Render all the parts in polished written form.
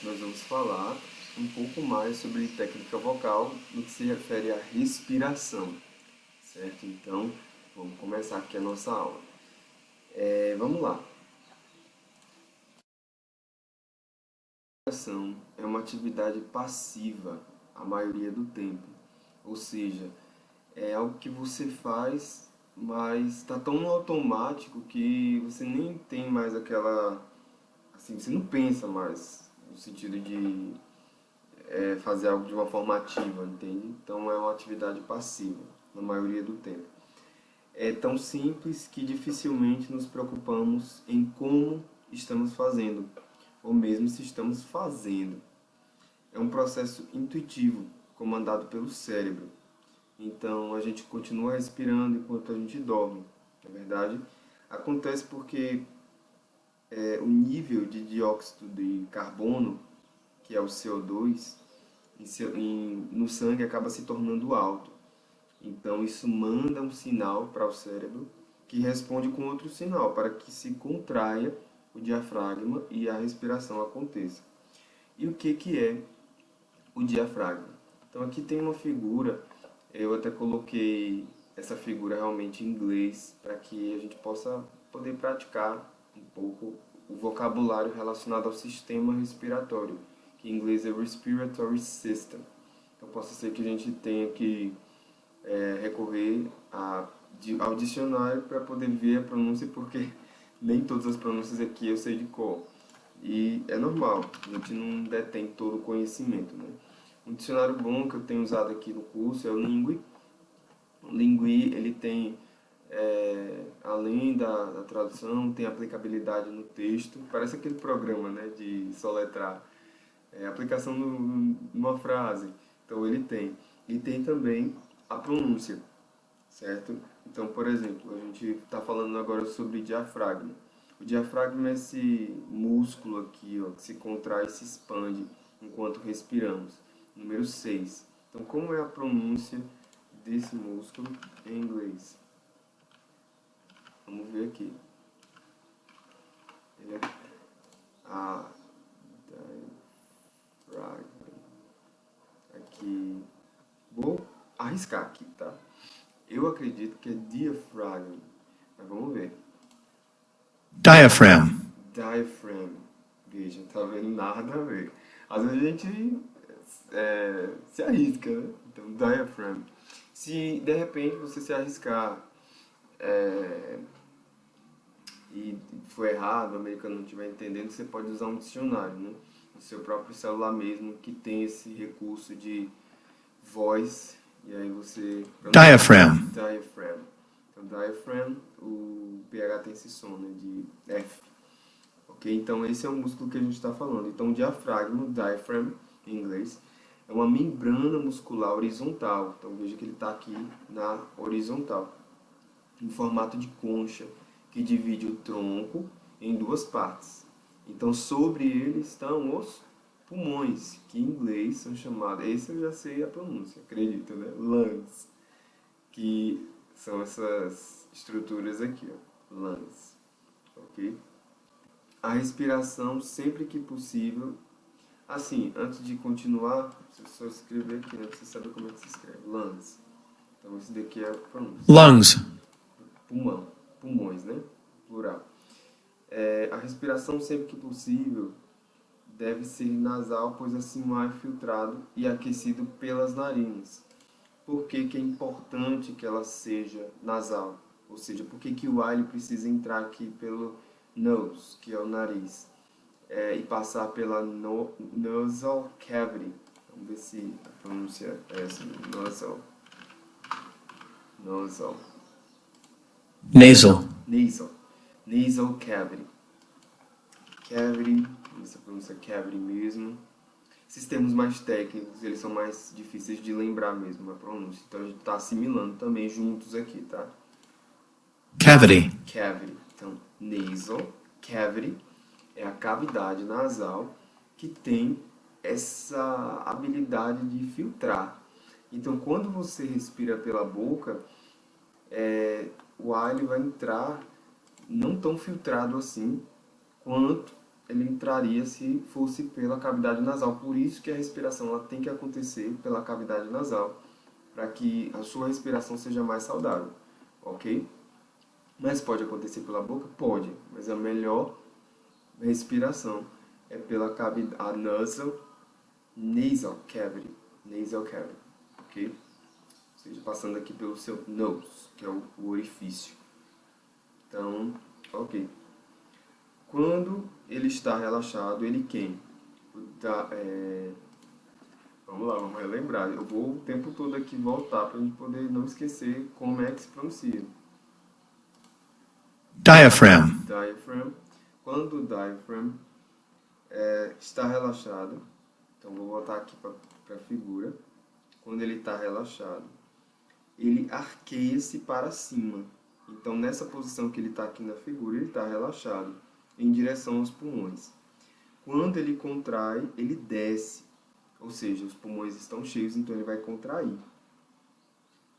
nós vamos falar um pouco mais sobre técnica vocal no que se refere à respiração, certo? Então, vamos começar aqui a nossa aula. Vamos lá. A respiração é uma atividade passiva a maioria do tempo, ou seja, é algo que você faz, mas está tão no automático que você nem tem mais aquela, assim, você não pensa mais no sentido de fazer algo de uma forma ativa, entende? Então é uma atividade passiva, na maioria do tempo. É tão simples que dificilmente nos preocupamos em como estamos fazendo, ou mesmo se estamos fazendo. É um processo intuitivo, comandado pelo cérebro. Então a gente continua respirando enquanto a gente dorme, na verdade. Acontece porque o nível de dióxido de carbono, que é o CO2, no sangue acaba se tornando alto. Então isso manda um sinal para o cérebro que responde com outro sinal para que se contraia o diafragma e a respiração aconteça. E o que é o diafragma? Então aqui tem uma figura, eu até coloquei essa figura realmente em inglês para que a gente possa poder praticar um pouco o vocabulário relacionado ao sistema respiratório, que em inglês é Respiratory System. Então possa ser que a gente tenha que recorrer ao dicionário para poder ver a pronúncia, porque nem todas as pronúncias aqui eu sei de cor. E é normal, a gente não detém todo o conhecimento, né? Um dicionário bom que eu tenho usado aqui no curso é o Lingui. O Lingui, ele tem, além da tradução, tem aplicabilidade no texto. Parece aquele programa, né, de soletrar. Aplicação numa frase. Então ele tem. E tem também a pronúncia, certo? Então, por exemplo, a gente está falando agora sobre diafragma. O diafragma é esse músculo aqui, ó, que se contrai e se expande enquanto respiramos. Número 6. Então, como é a pronúncia desse músculo em inglês? Vamos ver aqui. Ele é a diafragma. Aqui. Vou arriscar aqui, tá? Eu acredito que é diaphragm, mas vamos ver. Diaphragm. Diaphragm. Veja, tá vendo? Nada a ver. Às vezes a gente se arrisca, né? Então, diaphragm. Se de repente você se arriscar e for errado, o americano não estiver entendendo, você pode usar um dicionário, né? No seu próprio celular mesmo, que tem esse recurso de voz, e aí você... Diaphragm. Diaphragm. Então, diaphragm, o pH tem esse som, né, de F. Ok? Então, esse é o músculo que a gente está falando. Então, o diafragma, diaphragm, em inglês, é uma membrana muscular horizontal. Então, veja que ele está aqui na horizontal, em formato de concha, que divide o tronco em duas partes. Então, sobre ele estão os pulmões, que em inglês são chamados, esse eu já sei a pronúncia, acredito, né? Lungs, que são essas estruturas aqui, ó, lungs, ok? A respiração, sempre que possível, assim, antes de continuar, deixa eu só escrever aqui, né? Pra você saber como é que se escreve, lungs. Então, esse daqui é a pronúncia. Lungs. Pulmão, pulmões, né? Plural. A respiração, sempre que possível, deve ser nasal, pois assim o ar é filtrado e aquecido pelas narinas. Por que que é importante que ela seja nasal? Ou seja, por que que o ar ele precisa entrar aqui pelo nose, que é o nariz, e passar pela nasal cavity? Vamos ver se a pronúncia é essa, nasal. Nasal. Nasal. Nasal. Nasal cavity. Cavity, essa pronúncia é cavity mesmo. Esses termos mais técnicos, eles são mais difíceis de lembrar mesmo a pronúncia. Então a gente está assimilando também juntos aqui, tá? Cavity. Cavity. Então, nasal, cavity é a cavidade nasal que tem essa habilidade de filtrar. Então, quando você respira pela boca, o ar ele vai entrar não tão filtrado assim quanto ele entraria se fosse pela cavidade nasal. Por isso que a respiração ela tem que acontecer pela cavidade nasal, para que a sua respiração seja mais saudável, ok? Mas pode acontecer pela boca? Pode, mas a melhor respiração é pela cavidade nasal cavity, ok? Ou seja, passando aqui pelo seu nose, que é o orifício. Então, ok. Quando ele está relaxado, ele quem? Vamos lá, vamos relembrar. Eu vou o tempo todo aqui voltar para a gente poder não esquecer como é que se pronuncia. Diaphragm. Diaphragm. Quando o diaphragm está relaxado, então vou voltar aqui para a figura. Quando ele está relaxado, ele arqueia-se para cima. Então, nessa posição que ele está aqui na figura, ele está relaxado, em direção aos pulmões. Quando ele contrai, ele desce, ou seja, os pulmões estão cheios, então ele vai contrair.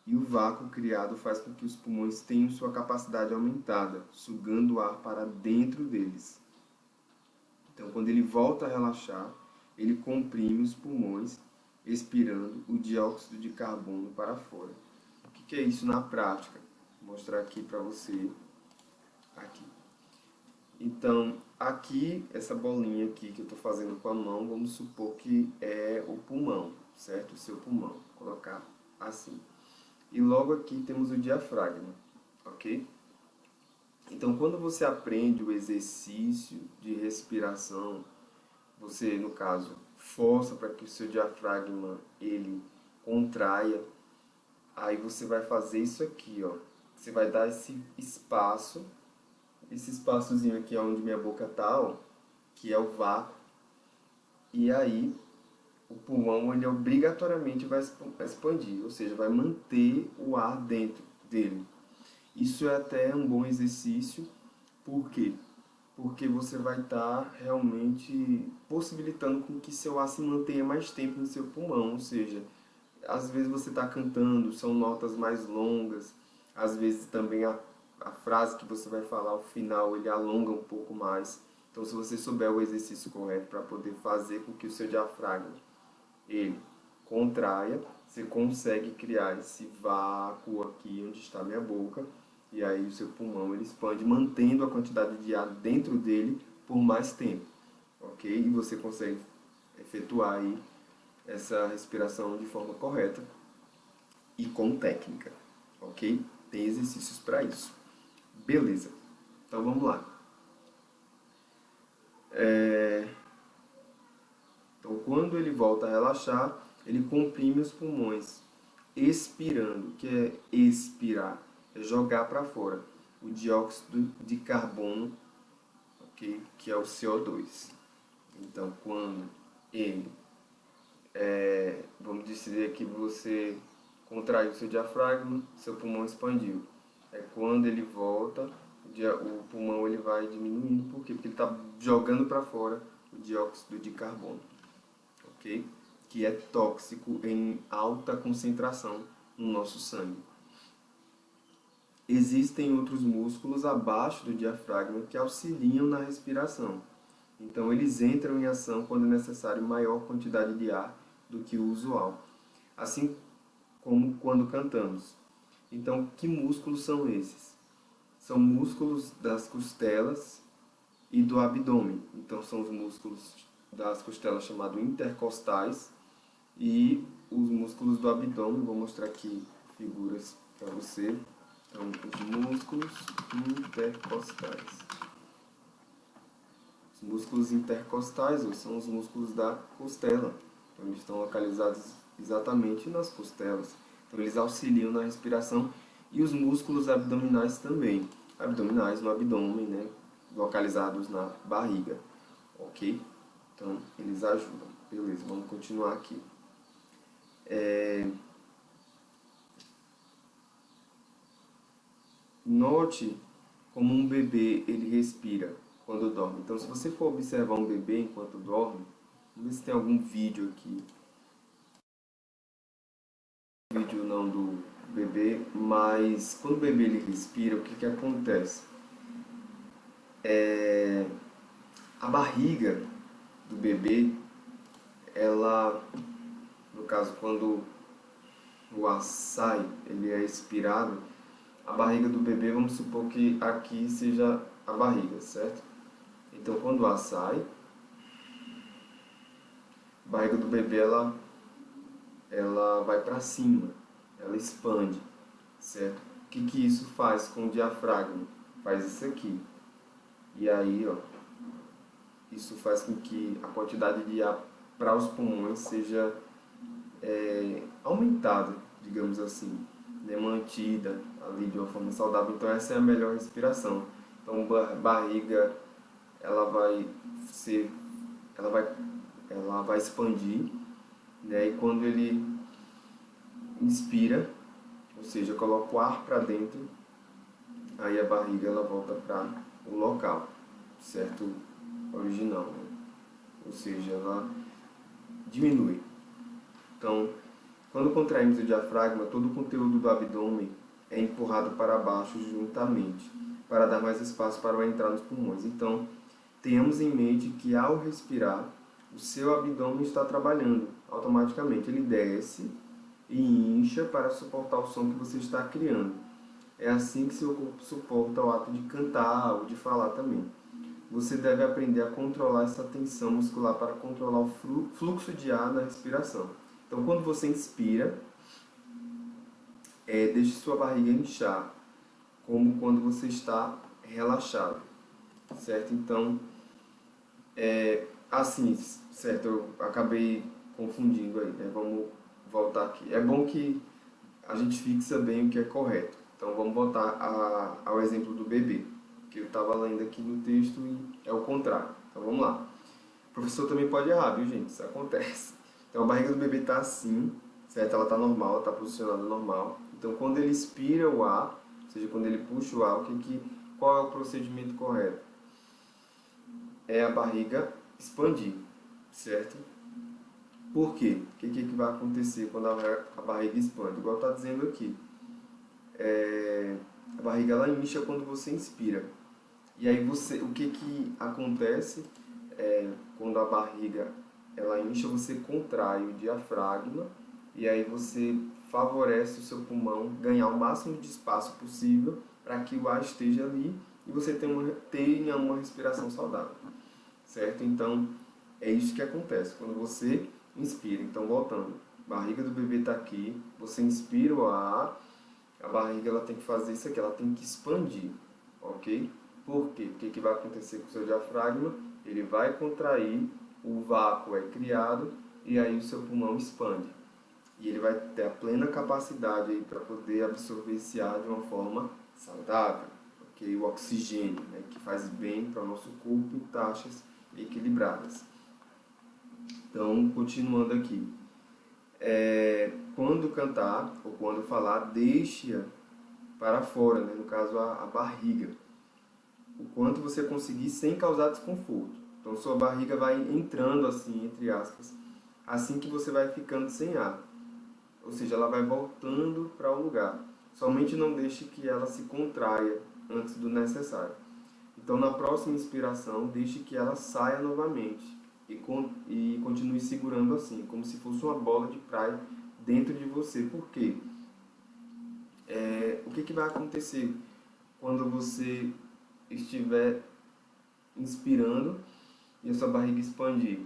E o vácuo criado faz com que os pulmões tenham sua capacidade aumentada, sugando o ar para dentro deles. Então, quando ele volta a relaxar, ele comprime os pulmões, expirando o dióxido de carbono para fora. O que é isso na prática? Vou mostrar aqui para você. Aqui. Então, aqui, essa bolinha aqui que eu estou fazendo com a mão, vamos supor que é o pulmão, certo? O seu pulmão. Vou colocar assim. E logo aqui temos o diafragma, ok? Então, quando você aprende o exercício de respiração, você, no caso, força para que o seu diafragma ele contraia, aí você vai fazer isso aqui, ó. Você vai dar esse espaçozinho aqui onde minha boca tá, ó, que é o vácuo. E aí o pulmão ele obrigatoriamente vai expandir, ou seja, vai manter o ar dentro dele. Isso é até um bom exercício, por quê? Porque você vai estar realmente possibilitando com que seu ar se mantenha mais tempo no seu pulmão, ou seja, às vezes você está cantando, são notas mais longas, às vezes também a frase que você vai falar ao final ele alonga um pouco mais. Então, se você souber o exercício correto para poder fazer com que o seu diafragma ele contraia, você consegue criar esse vácuo aqui onde está a minha boca, e aí o seu pulmão ele expande, mantendo a quantidade de ar dentro dele por mais tempo, ok? E você consegue efetuar aí essa respiração de forma correta e com técnica, ok? Tem exercícios para isso. Beleza, então vamos lá. Então, quando ele volta a relaxar, ele comprime os pulmões, expirando, que é expirar, é jogar para fora o dióxido de carbono, ok? Que é o CO2. Então, quando ele, vamos dizer que você contraiu o seu diafragma, seu pulmão expandiu. É quando ele volta, o pulmão ele vai diminuindo, por quê? Porque ele está jogando para fora o dióxido de carbono, ok? Que é tóxico em alta concentração no nosso sangue. Existem outros músculos abaixo do diafragma que auxiliam na respiração. Então, eles entram em ação quando é necessário maior quantidade de ar do que o usual, assim como quando cantamos. Então, que músculos são esses? São músculos das costelas e do abdômen. Então, são os músculos das costelas chamados intercostais e os músculos do abdômen. Vou mostrar aqui figuras para você. Então, os músculos intercostais. Os músculos intercostais são os músculos da costela. Então, eles estão localizados exatamente nas costelas. Então, eles auxiliam na respiração. E os músculos abdominais também. Abdominais no abdômen, né? Localizados na barriga. Ok? Então, eles ajudam. Beleza, vamos continuar aqui. Note como um bebê ele respira quando dorme. Então, se você for observar um bebê enquanto dorme, vamos ver se tem algum vídeo aqui. Vídeo não do bebê, mas quando o bebê ele respira, o que acontece? A barriga do bebê, ela, no caso, quando o ar sai, ele é expirado, a barriga do bebê, vamos supor que aqui seja a barriga, certo? Então, quando o ar sai, a barriga do bebê, ela vai para cima, ela expande, certo? O que isso faz com o diafragma? Faz isso aqui. E aí, ó, isso faz com que a quantidade de ar para os pulmões seja aumentada, digamos assim, né? Mantida ali de uma forma saudável. Então essa é a melhor respiração. Então a barriga ela vai ser, ela vai expandir, né? E quando ele inspira, ou seja, coloca o ar para dentro, aí a barriga ela volta para o local, certo? Original, né? Ou seja, ela diminui. Então, quando contraímos o diafragma, todo o conteúdo do abdômen é empurrado para baixo juntamente, para dar mais espaço para o entrar nos pulmões. Então, tenhamos em mente que ao respirar, o seu abdômen está trabalhando automaticamente. Ele desce e incha para suportar o som que você está criando. É assim que seu corpo suporta o ato de cantar ou de falar também. Você deve aprender a controlar essa tensão muscular para controlar o fluxo de ar na respiração. Então, quando você inspira, deixe sua barriga inchar, como quando você está relaxado, certo? Então, assim, certo? Eu acabei confundindo aí, né? Vamos voltar aqui. É bom que a gente fixa bem o que é correto. Então, vamos voltar ao exemplo do bebê, que eu estava lendo aqui no texto e é o contrário. Então, vamos lá. O professor também pode errar, viu, gente? Isso acontece. Então, a barriga do bebê está assim, certo? Ela está normal, ela está posicionada normal. Então, quando ele expira o ar, ou seja, quando ele puxa o ar, qual é o procedimento correto? É a barriga expandir, certo? Por quê? O que vai acontecer quando a barriga expande? Igual está dizendo aqui. A barriga ela incha quando você inspira. E aí o que acontece quando a barriga ela incha, você contrai o diafragma e aí você favorece o seu pulmão ganhar o máximo de espaço possível para que o ar esteja ali e você tenha uma respiração saudável, certo? Então, é isso que acontece quando você inspira. Então, voltando, a barriga do bebê está aqui, você inspira o ar, a barriga ela tem que fazer isso aqui, ela tem que expandir, ok? Por quê? O que vai acontecer com o seu diafragma? Ele vai contrair, o vácuo é criado e aí o seu pulmão expande. E ele vai ter a plena capacidade para poder absorver esse ar de uma forma saudável, ok? O oxigênio, né, que faz bem para o nosso corpo em taxas equilibradas. Então, continuando aqui. Quando cantar ou quando falar, deixe-a para fora, né? No caso a barriga, o quanto você conseguir sem causar desconforto. Então sua barriga vai entrando assim, entre aspas, assim que você vai ficando sem ar, ou seja, ela vai voltando para o lugar. Somente não deixe que ela se contraia antes do necessário. Então na próxima inspiração, deixe que ela saia novamente e continue segurando assim, como se fosse uma bola de praia dentro de você. Por quê? O que vai acontecer quando você estiver inspirando e a sua barriga expandir?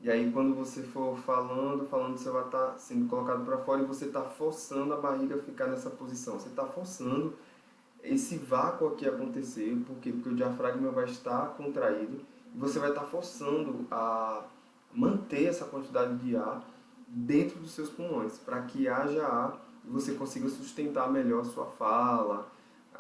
E aí quando você for falando, você vai estar sendo colocado para fora e você está forçando a barriga a ficar nessa posição. Você está forçando esse vácuo aqui a acontecer. Por quê? Porque o diafragma vai estar contraído e você vai estar forçando a manter essa quantidade de ar dentro dos seus pulmões, para que haja ar e você consiga sustentar melhor a sua fala,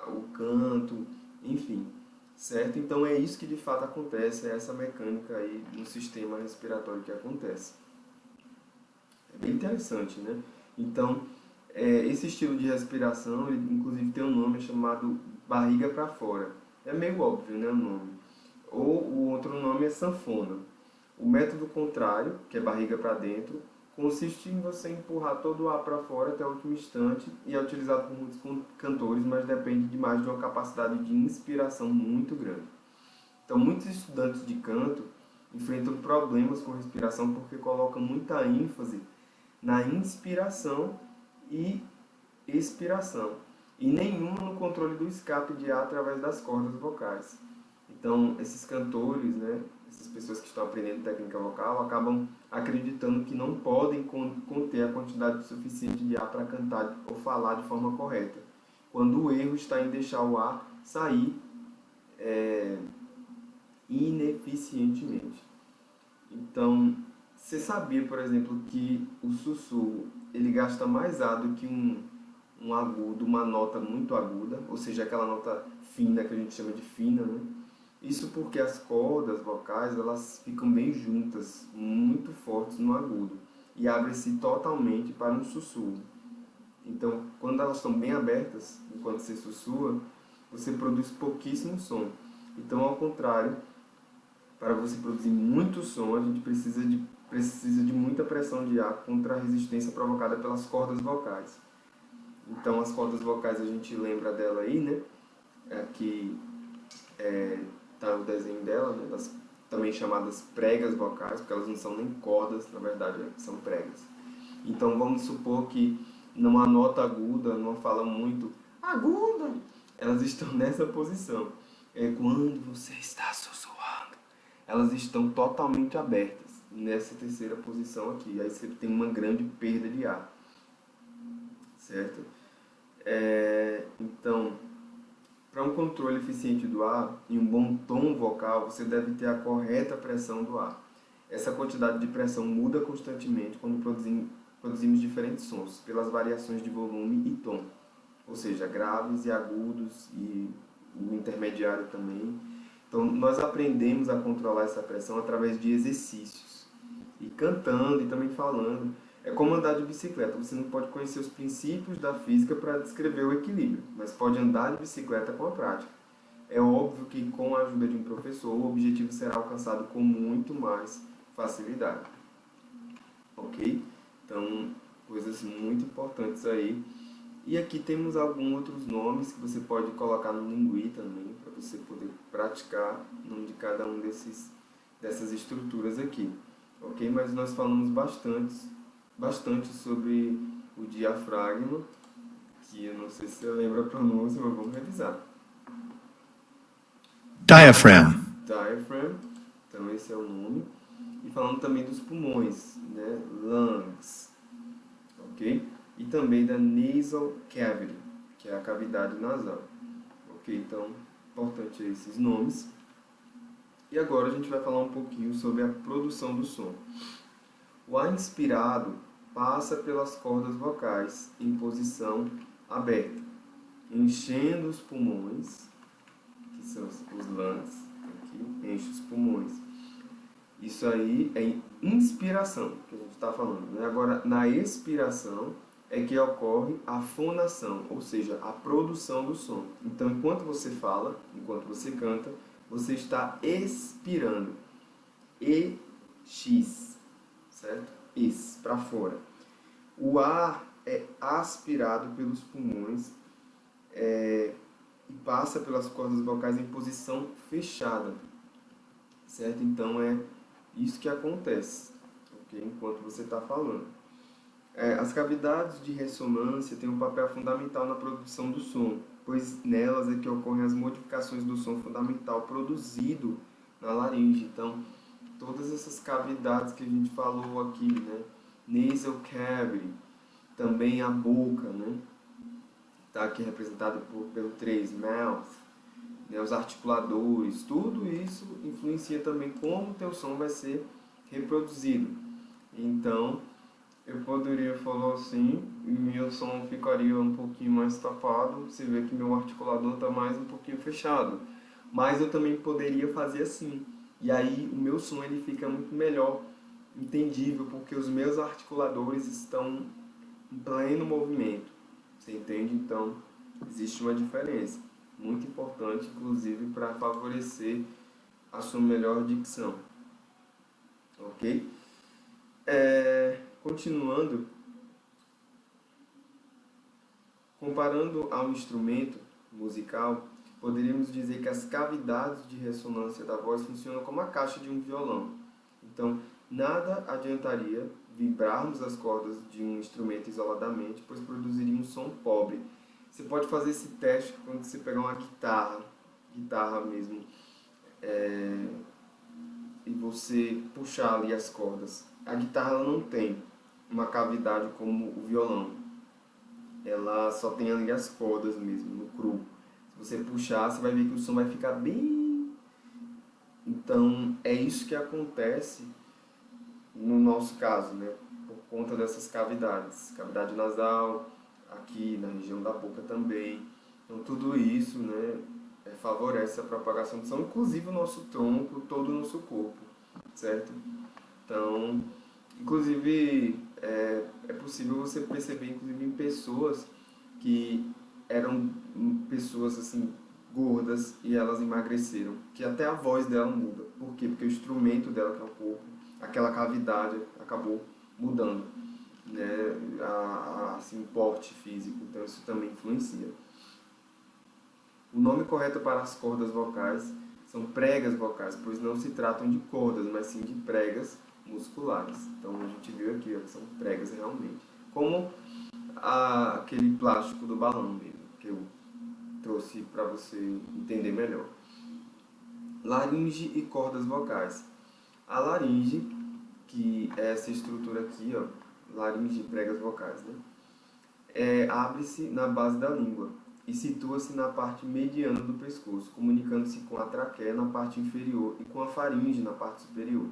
o canto, enfim, certo? Então é isso que de fato acontece, é essa mecânica aí no sistema respiratório que acontece. É bem interessante, né? Então, esse estilo de respiração, ele inclusive tem um nome chamado barriga para fora. É meio óbvio, né, o nome. Ou o outro nome é sanfona. O método contrário, que é barriga para dentro, consiste em você empurrar todo o ar para fora até o último instante e é utilizado por muitos cantores, mas depende de mais de uma capacidade de inspiração muito grande, Então, muitos estudantes de canto enfrentam problemas com respiração porque colocam muita ênfase na inspiração e expiração, e nenhuma no controle do escape de ar através das cordas vocais. Então, esses cantores, né, essas pessoas que estão aprendendo técnica vocal, acabam acreditando que não podem conter a quantidade suficiente de ar para cantar ou falar de forma correta, quando o erro está em deixar o ar sair ineficientemente. Então, você sabia, por exemplo, que o sussurro ele gasta mais ar do que um agudo, uma nota muito aguda, ou seja, aquela nota fina que a gente chama de fina, né? Isso porque as cordas vocais elas ficam bem juntas, muito fortes no agudo, e abrem-se totalmente para um sussurro. Então, quando elas estão bem abertas, enquanto você sussurra, você produz pouquíssimo som. Então, ao contrário, para você produzir muito som, a gente precisa de muita pressão de ar contra a resistência provocada pelas cordas vocais. Então, as cordas vocais a gente lembra dela aí, né? Aqui tá o desenho dela, né? Também chamadas pregas vocais, porque elas não são nem cordas, na verdade, são pregas. Então, vamos supor que numa nota aguda, numa fala muito aguda, elas estão nessa posição. Quando você está sussurrando, elas estão totalmente abertas, nessa terceira posição aqui. Aí você tem uma grande perda de ar, certo? Então, para um controle eficiente do ar e um bom tom vocal, você deve ter a correta pressão do ar. Essa quantidade de pressão muda constantemente quando produzimos diferentes sons, pelas variações de volume e tom, ou seja, graves e agudos e o intermediário também. Então, nós aprendemos a controlar essa pressão através de exercícios, e cantando e também falando. É como andar de bicicleta, você não pode conhecer os princípios da física para descrever o equilíbrio, mas pode andar de bicicleta com a prática. É óbvio que com a ajuda de um professor, o objetivo será alcançado com muito mais facilidade. Ok? Então, coisas muito importantes aí. E aqui temos alguns outros nomes que você pode colocar no Lingui também, para você poder praticar o nome de cada um dessas estruturas aqui. Ok? Mas nós falamos bastante sobre o diafragma, que eu não sei se você lembra a pronúncia, mas vamos revisar. Diaphragm. Diaphragm, então esse é o nome. E falando também dos pulmões, né? Lungs, ok? E também da nasal cavity, que é a cavidade nasal. Ok, então, importante esses nomes. E agora a gente vai falar um pouquinho sobre a produção do som. O ar inspirado passa pelas cordas vocais em posição aberta, enchendo os pulmões, que são os lungs, aqui, enche os pulmões. Isso aí é inspiração, que a gente está falando, né? Agora, na expiração é que ocorre a fonação, ou seja, a produção do som. Então, enquanto você fala, enquanto você canta, você está expirando. EX, certo? Ex, para fora. O ar é aspirado pelos pulmões e passa pelas cordas vocais em posição fechada, certo? Então é isso que acontece, ok? Enquanto você está falando. As cavidades de ressonância têm um papel fundamental na produção do som, pois nelas é que ocorrem as modificações do som fundamental produzido na laringe. Então, todas essas cavidades que a gente falou aqui, né? Nasal cavity, também a boca, né? Está aqui representado pelo 3, mouth, né? Os articuladores, tudo isso influencia também como o teu som vai ser reproduzido. Então, eu poderia falar assim, e meu som ficaria um pouquinho mais tapado, você vê que meu articulador está mais um pouquinho fechado. Mas eu também poderia fazer assim, e aí o meu som ele fica muito melhor entendível, porque os meus articuladores estão em pleno movimento. Você entende? Então, existe uma diferença, muito importante, inclusive, para favorecer a sua melhor dicção. Ok? Continuando, comparando ao instrumento musical, poderíamos dizer que as cavidades de ressonância da voz funcionam como a caixa de um violão. Então, nada adiantaria vibrarmos as cordas de um instrumento isoladamente, pois produziria um som pobre. Você pode fazer esse teste quando você pegar uma guitarra mesmo, e você puxar ali as cordas. A guitarra ela não tem uma cavidade como o violão. Ela só tem ali as cordas mesmo, no cru. Se você puxar, você vai ver que o som vai ficar bem... Então, é isso que acontece no nosso caso, né? Por conta dessas cavidades. Cavidade nasal, aqui na região da boca também. Então, tudo isso, né, favorece a propagação do som, inclusive o nosso tronco, todo o nosso corpo, certo? Então, inclusive, é possível você perceber, inclusive, em pessoas que eram pessoas, assim, gordas e elas emagreceram, que até a voz dela muda. Por quê? Porque o instrumento dela, que é o corpo, aquela cavidade acabou mudando, né? Assim, o porte físico, então isso também influencia. O nome correto para as cordas vocais são pregas vocais, pois não se tratam de cordas, mas sim de pregas musculares. Então a gente viu aqui ó, que são pregas realmente. Como aquele plástico do balão mesmo, que eu trouxe para você entender melhor. Laringe e cordas vocais. A laringe, que é essa estrutura aqui, ó, laringe e pregas vocais, né? Abre-se na base da língua e situa-se na parte mediana do pescoço, comunicando-se com a traqueia na parte inferior e com a faringe na parte superior.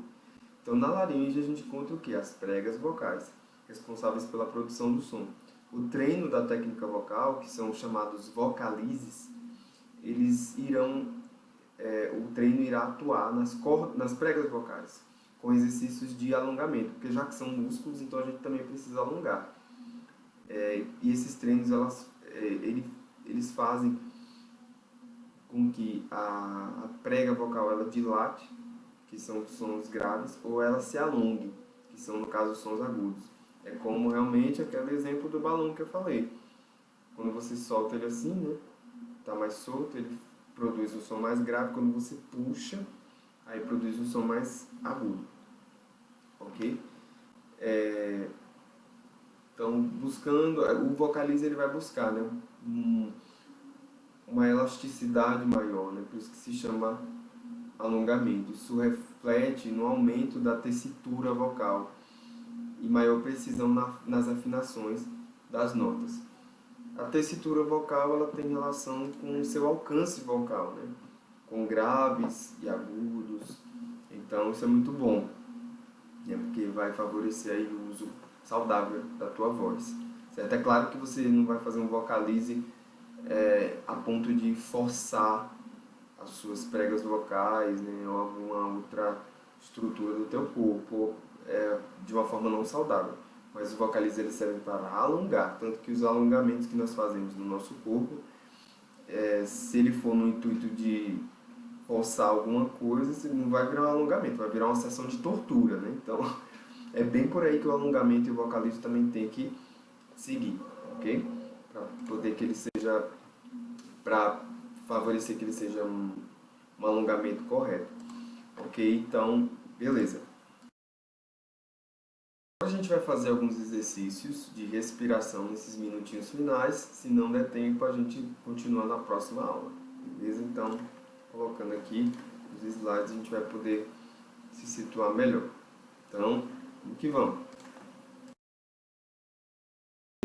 Então, na laringe a gente encontra o que? As pregas vocais, responsáveis pela produção do som. O treino da técnica vocal, que são chamados vocalizes, o treino irá atuar nas pregas vocais, com exercícios de alongamento, porque já que são músculos, então a gente também precisa alongar. E esses treinos eles fazem com que a prega vocal ela dilate, que são os sons graves, ou ela se alongue, que são, no caso, os sons agudos. É como realmente aquele exemplo do balão que eu falei. Quando você solta ele assim, né, tá mais solto, ele produz um som mais grave. Quando você puxa, aí produz um som mais agudo. Ok? Então, buscando, o vocalize ele vai buscar, né, uma elasticidade maior, né, por isso que se chama alongamento. Isso reflete no aumento da tessitura vocal e maior precisão nas afinações das notas. A tessitura vocal ela tem relação com o seu alcance vocal, né, com graves e agudos. Então, isso é muito bom, né, porque vai favorecer aí o uso saudável da tua voz. Certo? É claro que você não vai fazer um vocalize a ponto de forçar as suas pregas vocais, né, ou alguma outra estrutura do teu corpo de uma forma não saudável. Mas o vocalize ele serve para alongar, tanto que os alongamentos que nós fazemos no nosso corpo, se ele for no intuito de forçar alguma coisa, não vai virar um alongamento, vai virar uma sessão de tortura, né? Então, é bem por aí que o alongamento e o vocalize também tem que seguir, ok? Para favorecer que ele seja um alongamento correto, ok? Então, beleza. Agora a gente vai fazer alguns exercícios de respiração nesses minutinhos finais. Se não der tempo, a gente continua na próxima aula, beleza? Então, colocando aqui os slides, a gente vai poder se situar melhor. Então, vamos que vamos.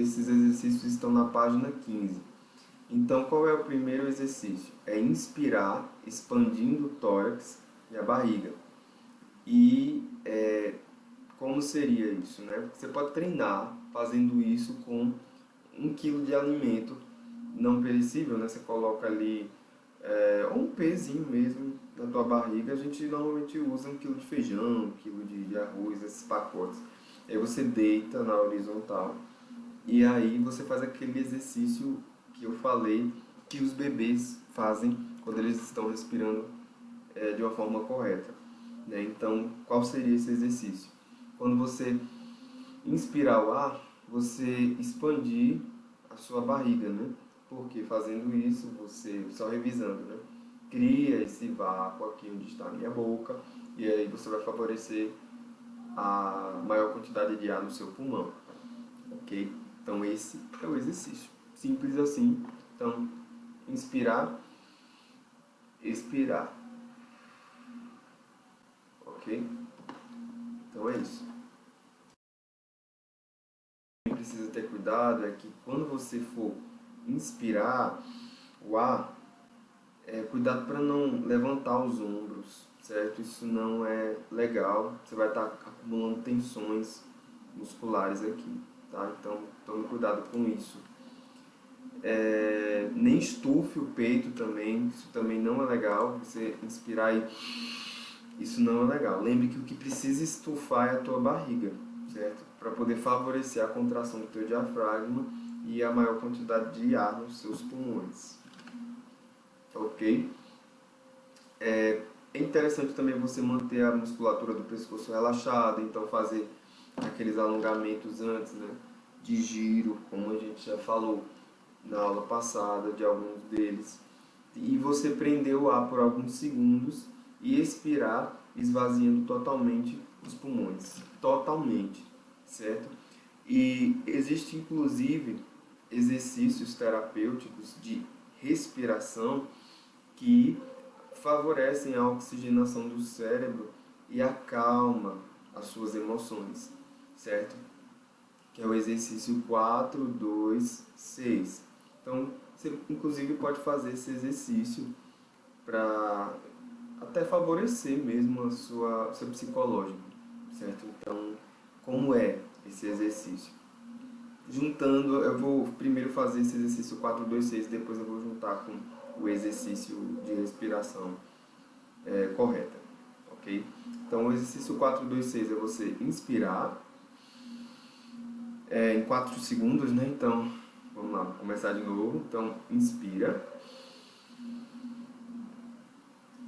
Esses exercícios estão na página 15. Então, qual é o primeiro exercício? É inspirar, expandindo o tórax e a barriga. E como seria isso, né? Você pode treinar fazendo isso com 1 quilo de alimento não perecível, né? Você coloca ali ou um pezinho mesmo na tua barriga. A gente normalmente usa 1 quilo de feijão, 1 quilo de arroz, esses pacotes. Aí você deita na horizontal e aí você faz aquele exercício que eu falei que os bebês fazem quando eles estão respirando de uma forma correta, né? Então, qual seria esse exercício? Quando você inspirar o ar, você expandir a sua barriga, né? porque fazendo isso, você, só revisando, né? Cria esse vácuo aqui onde está a minha boca, e aí você vai favorecer a maior quantidade de ar no seu pulmão, ok? Então esse é o exercício, simples assim. Então, inspirar, expirar, ok? Então é isso. O que precisa ter cuidado é que quando você for inspirar o ar, cuidado para não levantar os ombros, certo? Isso não é legal, você vai estar acumulando tensões musculares aqui, tá? Então tome cuidado com isso. Nem estufe o peito também, isso também não é legal, você inspirar e isso não é legal. Lembre que o que precisa estufar é a tua barriga, certo? Para poder favorecer a contração do teu diafragma e a maior quantidade de ar nos seus pulmões, ok? É interessante também você manter a musculatura do pescoço relaxada, então fazer aqueles alongamentos antes, né? De giro, como a gente já falou na aula passada de alguns deles. E você prender o ar por alguns segundos e expirar esvaziando totalmente os pulmões. Totalmente, certo? E existe inclusive exercícios terapêuticos de respiração que favorecem a oxigenação do cérebro e acalma as suas emoções, certo? Que é o exercício 4, 2, 6. Então, você inclusive pode fazer esse exercício para até favorecer mesmo o seu psicológico, certo? Então, como é esse exercício? Juntando, eu vou primeiro fazer esse exercício 4, 2, 6, depois eu vou juntar com o exercício de respiração correta, ok? Então, o exercício 4, 2, 6 é você inspirar em 4 segundos, né? Então, vamos lá, vou começar de novo. Então, inspira.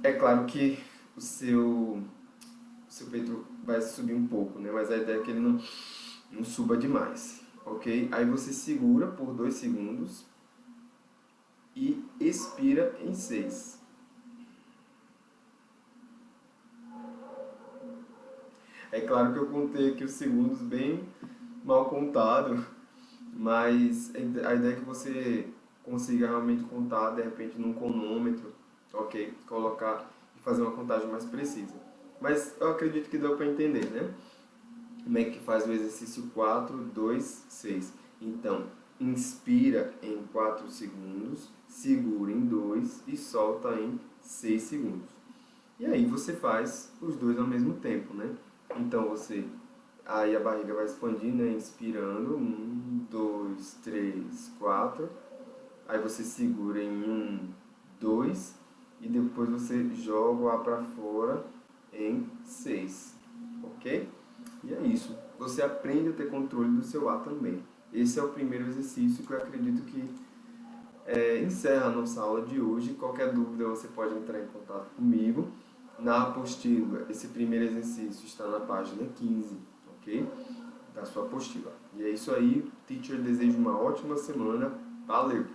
É claro que o seu peito vai subir um pouco, né? Mas a ideia é que ele não suba demais, ok? Aí você segura por 2 segundos e expira em 6. É claro que eu contei aqui os segundos bem mal contado, mas a ideia é que você consiga realmente contar, de repente, num cronômetro, ok? Colocar e fazer uma contagem mais precisa. Mas eu acredito que deu para entender, né? Como é que faz o exercício 4, 2, 6. Então, inspira em 4 segundos, segura em 2 e solta em 6 segundos. E aí você faz os dois ao mesmo tempo, né? Então aí a barriga vai expandir, né? Inspirando, 1, 2, 3, 4. Aí você segura em 1, 2 e depois você joga o ar para fora em 6, ok? E é isso. Você aprende a ter controle do seu ar também. Esse é o primeiro exercício que eu acredito que encerra a nossa aula de hoje. Qualquer dúvida você pode entrar em contato comigo. Na apostila, esse primeiro exercício está na página 15, ok? Da sua apostila. E é isso aí. Teacher, desejo uma ótima semana. Valeu!